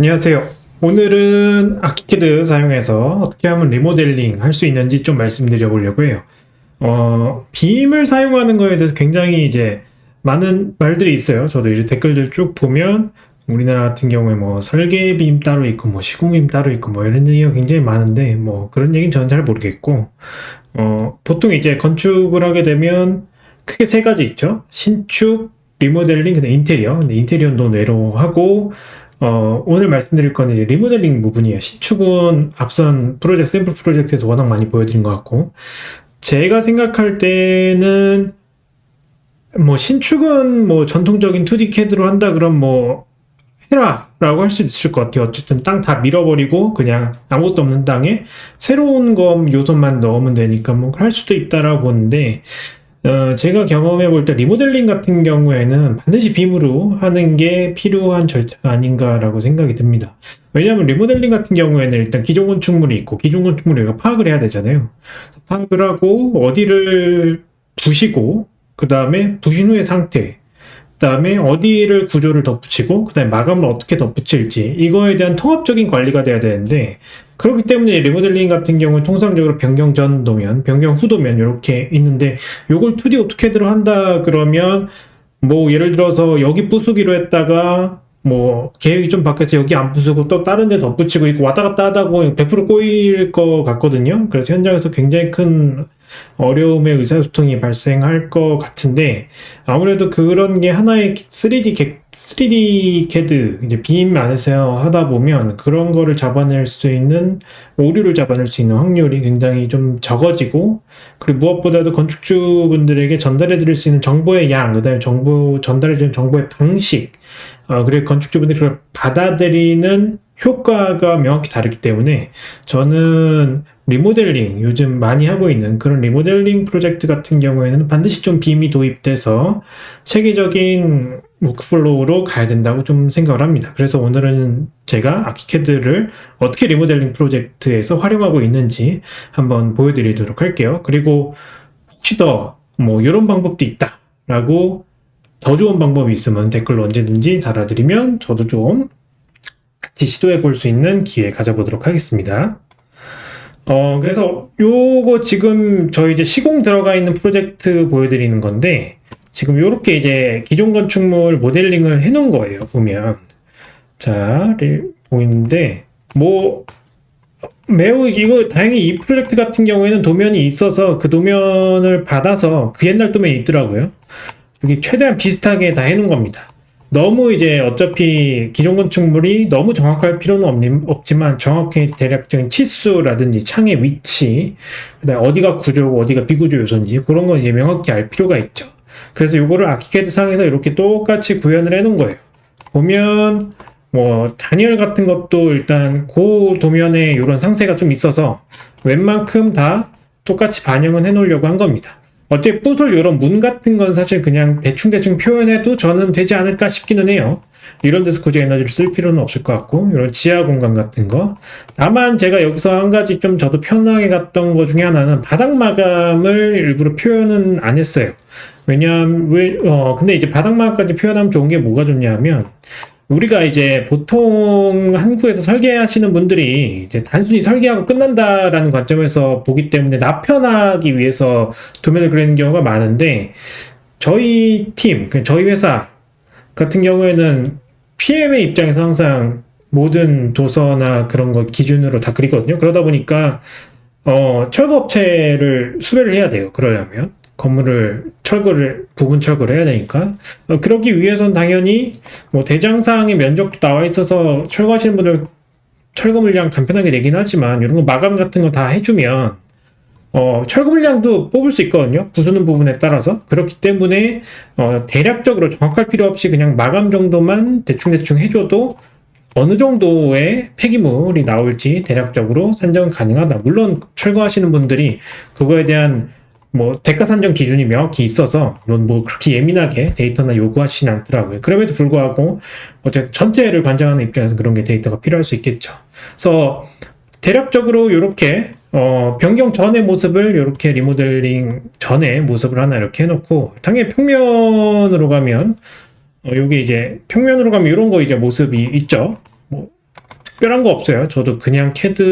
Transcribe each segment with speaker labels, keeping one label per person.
Speaker 1: 안녕하세요. 오늘은 아키캐드 사용해서 어떻게 하면 리모델링 할 수 있는지 좀 말씀드려 보려고 해요. 빔을 사용하는 거에 대해서 굉장히 이제 많은 말들이 있어요. 저도 이제 댓글들 쭉 보면 우리나라 같은 경우에 뭐 설계빔 따로 있고 뭐 시공빔 따로 있고 뭐 이런 얘기가 굉장히 많은데 뭐 그런 얘기는 저는 잘 모르겠고, 보통 이제 건축을 하게 되면 크게 세 가지 있죠. 신축, 리모델링, 근데 인테리어. 근데 인테리어는 논외로 하고, 오늘 말씀드릴 건 이제 리모델링 부분이에요. 신축은 앞선 프로젝트, 샘플 프로젝트에서 워낙 많이 보여드린 것 같고, 제가 생각할 때는 뭐 신축은 뭐 전통적인 2D 캐드로 한다 그럼 뭐 해라 라고 할 수 있을 것 같아요. 어쨌든 땅 다 밀어버리고 그냥 아무것도 없는 땅에 새로운 거 요소만 넣으면 되니까 뭐 할 수도 있다라고 보는데, 제가 경험해 볼 때 리모델링 같은 경우에는 반드시 빔으로 하는 게 필요한 절차가 아닌가라고 생각이 듭니다. 왜냐하면 리모델링 같은 경우에는 일단 기존 건축물이 있고 기존 건축물을 우리가 파악을 해야 되잖아요. 파악을 하고 어디를 부시고 그 다음에 부신 후의 상태, 그 다음에 어디를 구조를 덧붙이고 그 다음에 마감을 어떻게 덧붙일지, 이거에 대한 통합적인 관리가 돼야 되는데, 그렇기 때문에 리모델링 같은 경우는 통상적으로 변경 전 도면, 변경 후 도면 이렇게 있는데, 요걸 2D 오토캐드로 한다 그러면 뭐 예를 들어서 여기 부수기로 했다가 뭐 계획이 좀 바뀌어서 여기 안 부수고 또 다른 데 덧붙이고 있고 왔다 갔다 하다 보면 100% 꼬일 것 같거든요. 그래서 현장에서 굉장히 큰 어려움의 의사소통이 발생할 것 같은데, 아무래도 그런 게 하나의 3D CAD, 이제 빔 안에서 하다 보면 그런 거를 잡아낼 수 있는, 오류를 잡아낼 수 있는 확률이 굉장히 좀 적어지고, 그리고 무엇보다도 건축주분들에게 전달해 드릴 수 있는 정보의 양, 그 다음에 전달해 주는 정보의 방식, 그리고 건축주분들이 그걸 받아들이는 효과가 명확히 다르기 때문에, 저는 리모델링, 요즘 많이 하고 있는 그런 리모델링 프로젝트 같은 경우에는 반드시 좀 빔이 도입돼서 체계적인 워크플로우로 가야 된다고 좀 생각을 합니다. 그래서 오늘은 제가 아키캐드를 어떻게 리모델링 프로젝트에서 활용하고 있는지 한번 보여드리도록 할게요. 그리고 혹시 더 뭐 이런 방법도 있다 라고 더 좋은 방법이 있으면 댓글로 언제든지 달아드리면 저도 좀 같이 시도해 볼 수 있는 기회 가져보도록 하겠습니다. 그래서 요거 지금 저희 이제 시공 들어가 있는 프로젝트 보여드리는 건데, 지금 요렇게 이제 기존 건축물 모델링을 해 놓은 거예요, 보면. 자, 보이는데, 뭐, 매우 이거 다행히 이 프로젝트 같은 경우에는 도면이 있어서 그 도면을 받아서 그 옛날 도면이 있더라고요. 여기 최대한 비슷하게 다 해놓은 겁니다. 너무 이제 어차피 기존 건축물이 너무 정확할 필요는 없지만 정확히 대략적인 치수라든지 창의 위치, 그다음 어디가 구조고 어디가 비구조 요소인지 그런 건 이제 명확히 알 필요가 있죠. 그래서 요거를 아키캐드 상에서 이렇게 똑같이 구현을 해놓은 거예요. 보면 뭐 단열 같은 것도 일단 그 도면에 이런 상세가 좀 있어서 웬만큼 다 똑같이 반영은 해놓으려고 한 겁니다. 어째 붓을 이런 문 같은 건 사실 그냥 대충 표현해도 저는 되지 않을까 싶기는 해요. 이런 데서 굳이 에너지를 쓸 필요는 없을 것 같고, 이런 지하 공간 같은 거. 다만 제가 여기서 한 가지 좀 저도 편하게 갔던 것 중에 하나는 바닥 마감을 일부러 표현은 안 했어요. 왜냐하면 근데 이제 바닥 마감까지 표현하면 좋은 게 뭐가 좋냐면, 우리가 이제 보통 한국에서 설계하시는 분들이 이제 단순히 설계하고 끝난다라는 관점에서 보기 때문에 나 편하기 위해서 도면을 그리는 경우가 많은데, 저희 팀, 저희 회사 같은 경우에는 PM의 입장에서 항상 모든 도서나 그런 거 기준으로 다 그리거든요. 그러다 보니까 철거업체를 수배를 해야 돼요. 그러려면 건물을 부분 철거를 해야 되니까. 그러기 위해선 당연히 뭐 대장상의 면적도 나와 있어서 철거하시는 분들 철거 물량 간편하게 내긴 하지만, 이런 거 마감 같은 거 다 해주면 철거 물량도 뽑을 수 있거든요. 부수는 부분에 따라서. 그렇기 때문에 대략적으로 정확할 필요 없이 그냥 마감 정도만 대충 해줘도 어느 정도의 폐기물이 나올지 대략적으로 산정은 가능하다. 물론 철거하시는 분들이 그거에 대한 뭐 대가 산정 기준이 명확히 있어서 뭐 그렇게 예민하게 데이터나 요구하시진 않더라고요. 그럼에도 불구하고 어쨌든 전체를 관장하는 입장에서 그런 게 데이터가 필요할 수 있겠죠. 그래서 대략적으로 이렇게 변경 전의 모습을, 이렇게 리모델링 전의 모습을 하나 이렇게 해놓고, 당연히 평면으로 가면 요게 이제 평면으로 가면 이런 거 이제 모습이 있죠. 뭐 특별한 거 없어요. 저도 그냥 CAD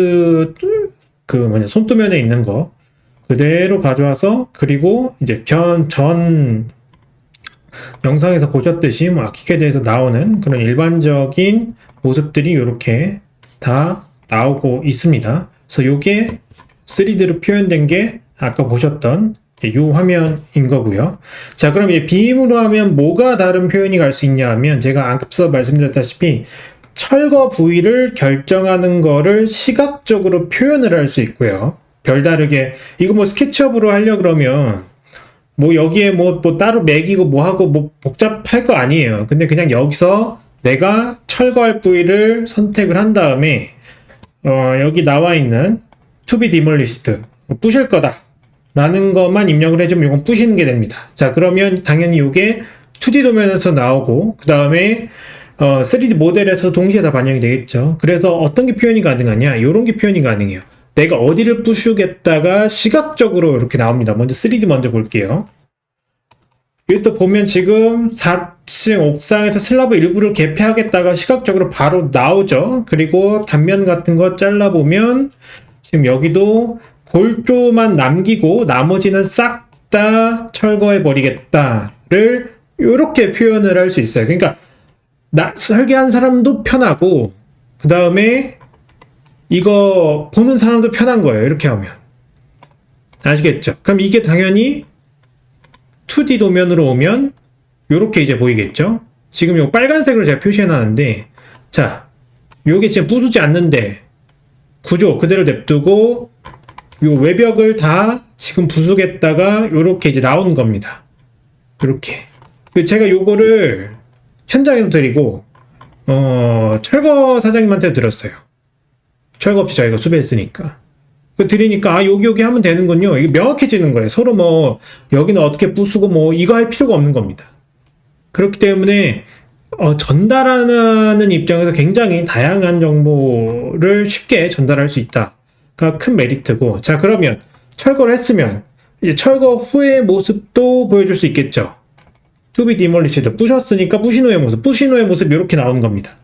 Speaker 1: 손도면에 있는 거 그대로 가져와서, 그리고 이제 전 영상에서 보셨듯이 뭐 아키캐드에서 나오는 그런 일반적인 모습들이 이렇게 다 나오고 있습니다. 그래서 요게 3D로 표현된 게 아까 보셨던 이 화면인 거고요. 자, 그럼 이제 빔으로 하면 뭐가 다른 표현이 갈 수 있냐 하면, 제가 앞서 말씀드렸다시피 철거 부위를 결정하는 거를 시각적으로 표현을 할 수 있고요. 별다르게 이거 뭐 스케치업으로 하려 그러면 뭐 여기에 뭐 따로 매기고 뭐 하고 뭐 복잡할 거 아니에요. 근데 그냥 여기서 내가 철거할 부위를 선택을 한 다음에 여기 나와 있는 to be demolished, 부실 거다 라는 것만 입력을 해주면 이건 부시는 게 됩니다. 자, 그러면 당연히 이게 2D 도면에서 나오고 그 다음에 3D 모델에서 동시에 다 반영이 되겠죠. 그래서 어떤 게 표현이 가능하냐, 이런 게 표현이 가능해요. 내가 어디를 부수겠다가 시각적으로 이렇게 나옵니다. 먼저 3D 먼저 볼게요. 여기 또 보면 지금 4층 옥상에서 슬라브 일부를 개폐하겠다가 시각적으로 바로 나오죠. 그리고 단면 같은 거 잘라보면 지금 여기도 골조만 남기고 나머지는 싹 다 철거해 버리겠다를 이렇게 표현을 할 수 있어요. 그러니까 설계한 사람도 편하고 그 다음에 이거 보는 사람도 편한 거예요. 이렇게 하면 아시겠죠? 그럼 이게 당연히 2D 도면으로 오면 이렇게 이제 보이겠죠? 지금 요 빨간색으로 제가 표시해 놨는데, 자, 요게 지금 부수지 않는데 구조 그대로 냅두고 요 외벽을 다 지금 부수겠다가 요렇게 이제 나오는 겁니다. 이렇게. 제가 요거를 현장에도 드리고 철거 사장님한테 들었어요. 철거업체 저희가 수배했으니까. 드리니까 여기 하면 되는군요. 이게 명확해지는 거예요. 서로 뭐 여기는 어떻게 부수고 뭐 이거 할 필요가 없는 겁니다. 그렇기 때문에 전달하는 입장에서 굉장히 다양한 정보를 쉽게 전달할 수 있다가 큰 메리트고, 자, 그러면 철거를 했으면 이제 철거 후의 모습도 보여줄 수 있겠죠. To be demolished, 부셨으니까 부신 후의 모습 이렇게 나오는 겁니다.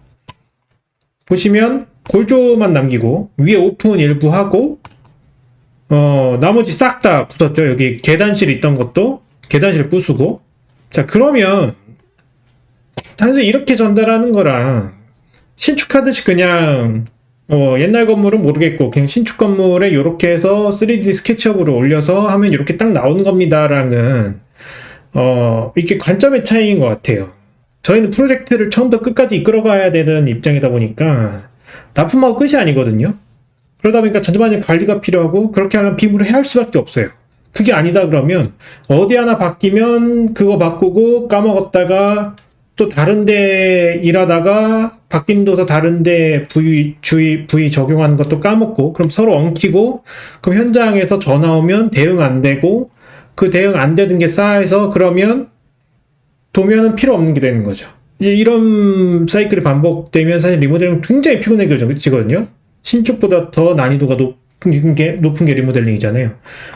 Speaker 1: 보시면 골조만 남기고 위에 오픈 일부 하고 나머지 싹 다 부쉈죠. 여기 계단실 있던 것도 계단실 부수고. 자, 그러면 단순히 이렇게 전달하는 거랑 신축하듯이 그냥 옛날 건물은 모르겠고 그냥 신축 건물에 이렇게 해서 3D 스케치업으로 올려서 하면 이렇게 딱 나오는 겁니다라는 이게 관점의 차이인 것 같아요. 저희는 프로젝트를 처음부터 끝까지 이끌어가야 되는 입장이다 보니까 납품하고 끝이 아니거든요. 그러다 보니까 전반적인 관리가 필요하고, 그렇게 하면 빔으로 해야 할 수밖에 없어요. 그게 아니다 그러면 어디 하나 바뀌면 그거 바꾸고 까먹었다가 또 다른데 일하다가 바뀐 도서 다른데 부위 적용하는 것도 까먹고, 그럼 서로 엉키고, 그럼 현장에서 전화 오면 대응 안 되고, 그 대응 안 되는 게 쌓여서 그러면 도면은 필요 없는 게 되는 거죠. 이제 이런 사이클이 반복되면 사실 리모델링 굉장히 피곤해지거든요. 신축보다 더 난이도가 높은 게 리모델링이잖아요.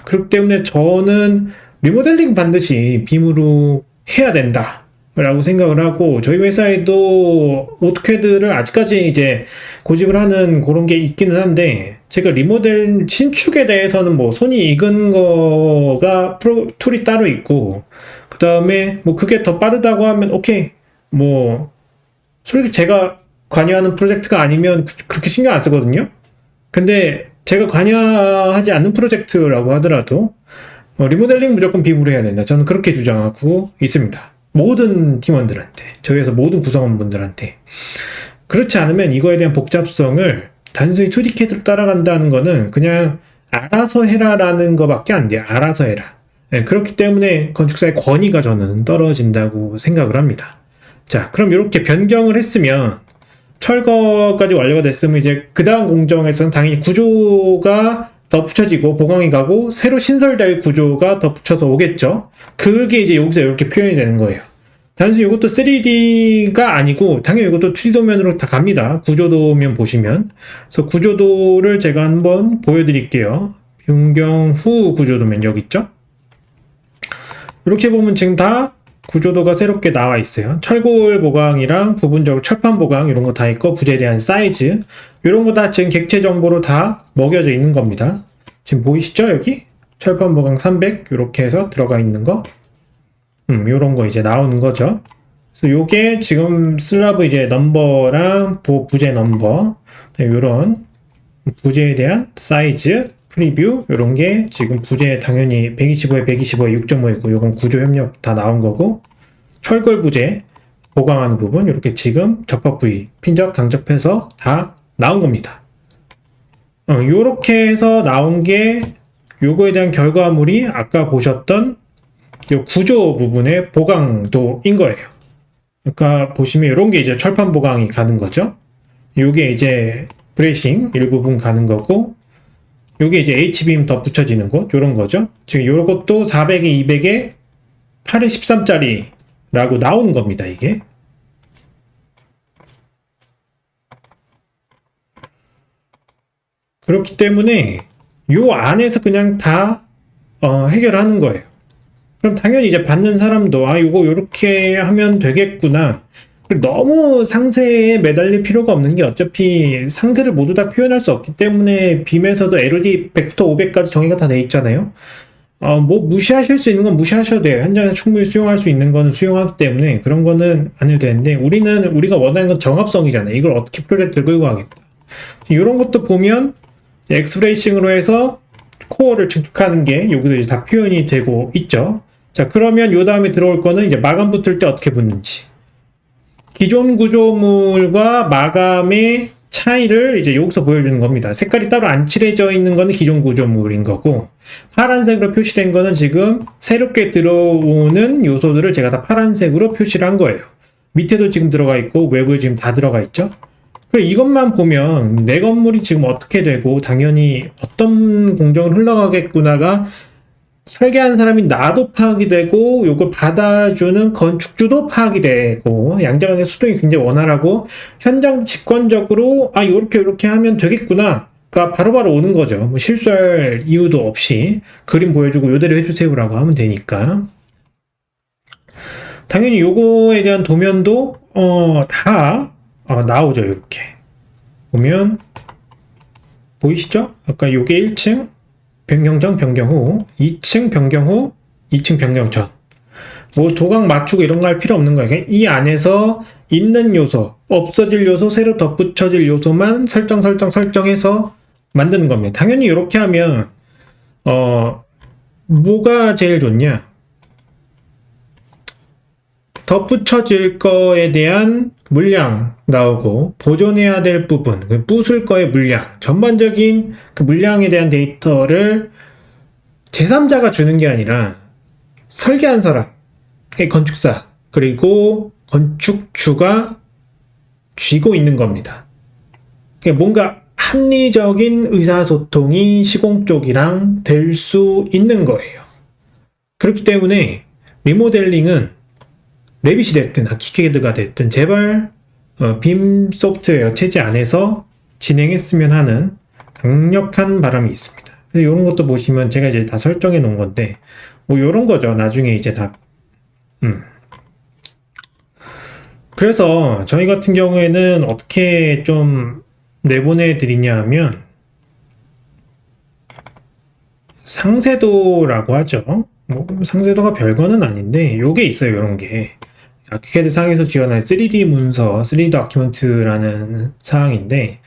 Speaker 1: 그렇기 때문에 저는 리모델링 반드시 빔으로 해야 된다 라고 생각을 하고, 저희 회사에도 오토캐드를 아직까지 이제 고집을 하는 그런 게 있기는 한데, 제가 리모델 신축에 대해서는 뭐 손이 익은 거가 툴이 따로 있고, 그 다음에 뭐 그게 더 빠르다고 하면 오케이, 뭐 솔직히 제가 관여하는 프로젝트가 아니면 그렇게 신경 안 쓰거든요. 근데 제가 관여하지 않는 프로젝트라고 하더라도 리모델링 무조건 빔으로 해야 된다. 저는 그렇게 주장하고 있습니다. 모든 팀원들한테, 저희 회사 모든 구성원분들한테. 그렇지 않으면 이거에 대한 복잡성을 단순히 2D CAD로 따라간다는 거는 그냥 알아서 해라라는 거밖에 안 돼요. 알아서 해라. 네, 그렇기 때문에 건축사의 권위가 저는 떨어진다고 생각을 합니다. 자, 그럼 이렇게 변경을 했으면, 철거까지 완료가 됐으면 이제 그 다음 공정에서는 당연히 구조가 더 붙여지고 보강이 가고 새로 신설될 구조가 더 붙여서 오겠죠. 그게 이제 여기서 이렇게 표현이 되는 거예요. 단순히 이것도 3D가 아니고 당연히 이것도 2D 도면으로 다 갑니다. 구조도면 보시면. 그래서 구조도를 제가 한번 보여드릴게요. 변경 후 구조도면 여기 있죠. 이렇게 보면 지금 다 구조도가 새롭게 나와 있어요. 철골 보강이랑 부분적으로 철판 보강 이런 거 다 있고 부재에 대한 사이즈 이런 거 다 지금 객체 정보로 다 먹여져 있는 겁니다. 지금 보이시죠? 여기 철판 보강 300 이렇게 해서 들어가 있는 거 요런 거 이제 나오는 거죠. 그래서 요게 지금 슬라브 이제 넘버랑 부재 넘버 요런 부재에 대한 사이즈 프리뷰 이런 게 지금 부재 당연히 125에 125에 6.5이고 요건 구조 협력 다 나온 거고 철골 부재 보강하는 부분 이렇게 지금 접합 부위 핀접 강접해서 다 나온 겁니다. 요렇게 해서 나온 게 요거에 대한 결과물이 아까 보셨던 요 구조 부분의 보강도인 거예요. 아까 보시면 이런 게 이제 철판 보강이 가는 거죠. 요게 이제 브레싱 일부분 가는 거고 요게 이제 H빔 덧붙여지는 곳 요런 거죠. 지금 요것도 400에 200에 8에 13짜리라고 나오는 겁니다. 이게 그렇기 때문에 요 안에서 그냥 다 해결하는 거예요. 그럼 당연히 이제 받는 사람도 이거 요렇게 하면 되겠구나. 너무 상세에 매달릴 필요가 없는 게 어차피 상세를 모두 다 표현할 수 없기 때문에 빔에서도 LOD 100부터 500까지 정의가 다 돼 있잖아요. 뭐 무시하실 수 있는 건 무시하셔도 돼요. 현장에서 충분히 수용할 수 있는 거는 수용하기 때문에 그런 거는 안 해도 되는데 우리가 원하는 건 정합성이잖아요. 이걸 어떻게 프로젝트를 끌고 가겠다. 이런 것도 보면 엑스브레이싱으로 해서 코어를 증축하는 게 여기도 이제 다 표현이 되고 있죠. 자, 그러면 요 다음에 들어올 거는 이제 마감 붙을 때 어떻게 붙는지. 기존 구조물과 마감의 차이를 이제 여기서 보여주는 겁니다. 색깔이 따로 안 칠해져 있는 거는 기존 구조물인 거고, 파란색으로 표시된 거는 지금 새롭게 들어오는 요소들을 제가 다 파란색으로 표시를 한 거예요. 밑에도 지금 들어가 있고, 외부에 지금 다 들어가 있죠. 그리고 이것만 보면 내 건물이 지금 어떻게 되고, 당연히 어떤 공정을 흘러가겠구나가 설계한 사람이 나도 파악이 되고 요걸 받아주는 건축주도 파악이 되고 양자 간의 소통이 굉장히 원활하고 현장 직관적으로 요렇게 하면 되겠구나가 바로바로 오는 거죠. 뭐 실수할 이유도 없이 그림 보여주고 요대로 해주세요라고 하면 되니까 당연히 요거에 대한 도면도 다 나오죠. 이렇게 보면 보이시죠? 아까 요게 1층 변경 전, 변경 후, 2층 변경 후, 2층 변경 전. 뭐 도각 맞추고 이런 거 할 필요 없는 거예요. 이 안에서 있는 요소, 없어질 요소, 새로 덧붙여질 요소만 설정해서 만드는 겁니다. 당연히 이렇게 하면 뭐가 제일 좋냐? 덧붙여질 거에 대한 물량 나오고 보존해야 될 부분, 부술 거의 물량, 전반적인 그 물량에 대한 데이터를 제3자가 주는 게 아니라 설계한 사람, 건축사, 그리고 건축주가 쥐고 있는 겁니다. 뭔가 합리적인 의사소통이 시공 쪽이랑 될 수 있는 거예요. 그렇기 때문에 리모델링은 레빗이 됐든 아키캐드가 됐든 제발 빔 소프트웨어 체제 안에서 진행했으면 하는 강력한 바람이 있습니다. 이런 것도 보시면 제가 이제 다 설정해 놓은 건데 뭐 이런 거죠. 나중에 이제 다 그래서 저희 같은 경우에는 어떻게 좀 내보내 드리냐 하면 상세도라고 하죠. 뭐 상세도가 별거는 아닌데 요게 있어요. 이런 게 아키캐드 상에서 지원한 3D 문서, 3D 다큐멘트라는 사항인데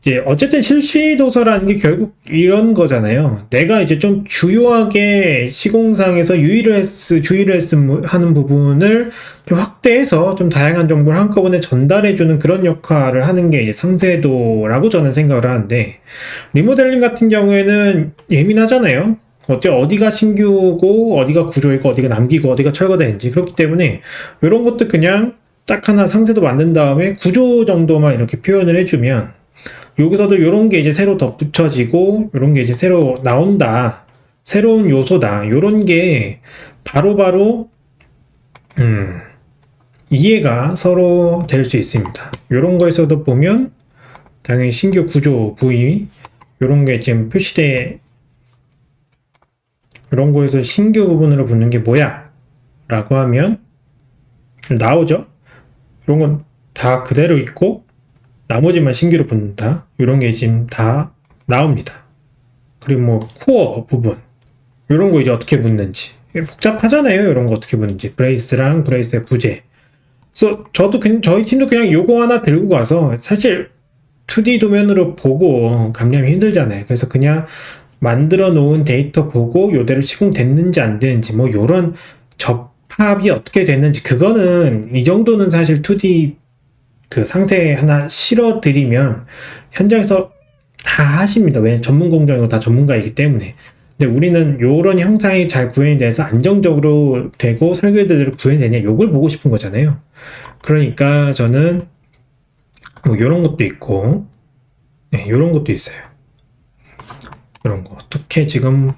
Speaker 1: 이제 어쨌든 실시 도서라는 게 결국 이런 거잖아요. 내가 이제 좀 주요하게 시공상에서 주의를 하는 부분을 좀 확대해서 좀 다양한 정보를 한꺼번에 전달해주는 그런 역할을 하는 게 이제 상세도라고 저는 생각을 하는데 리모델링 같은 경우에는 예민하잖아요. 어디가 신규고 어디가 구조이고 어디가 남기고 어디가 철거되는지 그렇기 때문에 이런 것도 그냥 딱 하나 상세도 만든 다음에 구조 정도만 이렇게 표현을 해주면 여기서도 이런 게 이제 새로 덧붙여지고 이런 게 이제 새로 나온다 새로운 요소다 이런 게 바로바로 이해가 서로 될 수 있습니다. 이런 거에서도 보면 당연히 신규 구조 부위 이런 게 지금 표시돼 이런 거에서 신규 부분으로 붙는 게 뭐야? 라고 하면 나오죠. 이런 건 다 그대로 있고 나머지만 신규로 붙는다. 이런 게 지금 다 나옵니다. 그리고 뭐 코어 부분 이런 거 이제 어떻게 붙는지 복잡하잖아요. 이런 거 어떻게 붙는지 브레이스랑 브레이스의 부재. 그래서 저도 저희 팀도 그냥 요거 하나 들고 가서 사실 2D 도면으로 보고 감량이 힘들잖아요. 그래서 그냥 만들어 놓은 데이터 보고 요대로 시공됐는지 안 되는지 뭐 요런 접합이 어떻게 됐는지 그거는 이 정도는 사실 2D 그 상세 하나 실어 드리면 현장에서 다 하십니다. 왜냐면 전문 공정이고 다 전문가이기 때문에. 근데 우리는 요런 형상이 잘 구현이 돼서 안정적으로 되고 설계대로 구현이 되냐 요걸 보고 싶은 거잖아요. 그러니까 저는 뭐 요런 것도 있고 네, 요런 것도 있어요. 이런 거 어떻게 지금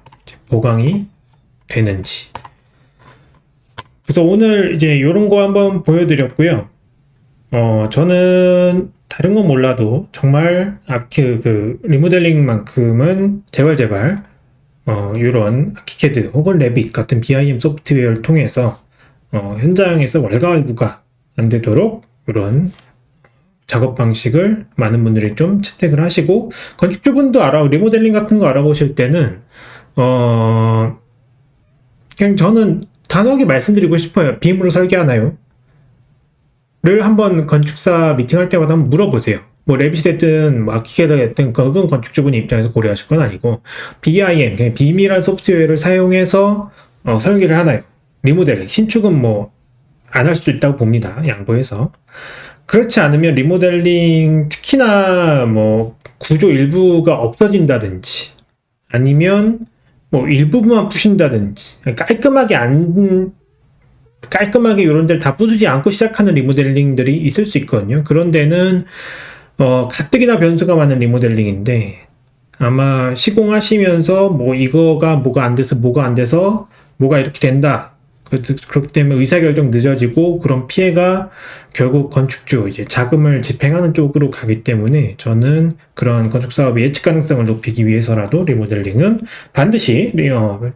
Speaker 1: 보강이 되는지. 그래서 오늘 이제 요런 거 한번 보여드렸고요. 저는 다른 건 몰라도 정말 그 리모델링만큼은 제발 이런 아키캐드 혹은 레빗 같은 BIM 소프트웨어를 통해서 현장에서 월가월부가 안 되도록 이런 작업 방식을 많은 분들이 좀 채택을 하시고 건축주분도 리모델링 같은 거 알아보실 때는 그냥 저는 단호하게 말씀드리고 싶어요. 빔으로 설계하나요? 를 한번 건축사 미팅할 때마다 한번 물어보세요. 뭐 레빗이 됐든 뭐 아키캐드가 됐든 그건 건축주분 입장에서 고려하실 건 아니고 BIM, 그냥 빔이라는 소프트웨어를 사용해서 설계를 하나요? 리모델링, 신축은 뭐 안 할 수도 있다고 봅니다. 양보해서. 그렇지 않으면 리모델링 특히나 뭐 구조 일부가 없어진다든지 아니면 뭐 일부분만 부신다든지 깔끔하게 이런 데를 다 부수지 않고 시작하는 리모델링들이 있을 수 있거든요. 그런 데는 가뜩이나 변수가 많은 리모델링인데 아마 시공하시면서 뭐 이거가 뭐가 안 돼서 뭐가 이렇게 된다. 그렇기 때문에 의사결정 늦어지고 그런 피해가 결국 건축주 이제 자금을 집행하는 쪽으로 가기 때문에 저는 그런 건축 사업의 예측 가능성을 높이기 위해서라도 리모델링은 반드시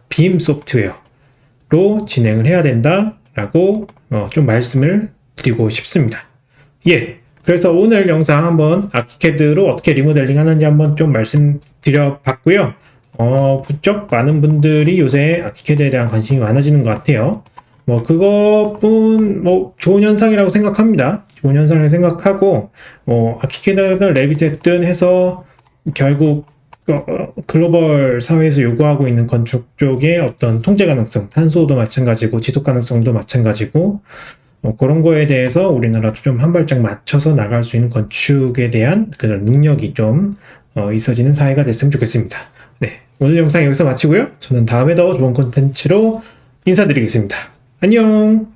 Speaker 1: 빔 소프트웨어로 진행을 해야 된다라고 좀 말씀을 드리고 싶습니다. 예. 그래서 오늘 영상 한번 아키캐드로 어떻게 리모델링 하는지 한번 좀 말씀드려 봤고요. 부쩍 많은 분들이 요새 아키캐드에 대한 관심이 많아지는 것 같아요. 뭐 그것뿐 좋은 현상이라고 생각합니다. 좋은 현상을 생각하고 아키캐드든 레빗이든 해서 결국 글로벌 사회에서 요구하고 있는 건축 쪽의 어떤 통제 가능성, 탄소도 마찬가지고 지속 가능성도 마찬가지고 그런 거에 대해서 우리나라도 좀 한 발짝 맞춰서 나갈 수 있는 건축에 대한 그런 능력이 좀 있어지는 사회가 됐으면 좋겠습니다. 네, 오늘 영상 여기서 마치고요. 저는 다음에 더 좋은 콘텐츠로 인사드리겠습니다. 안녕!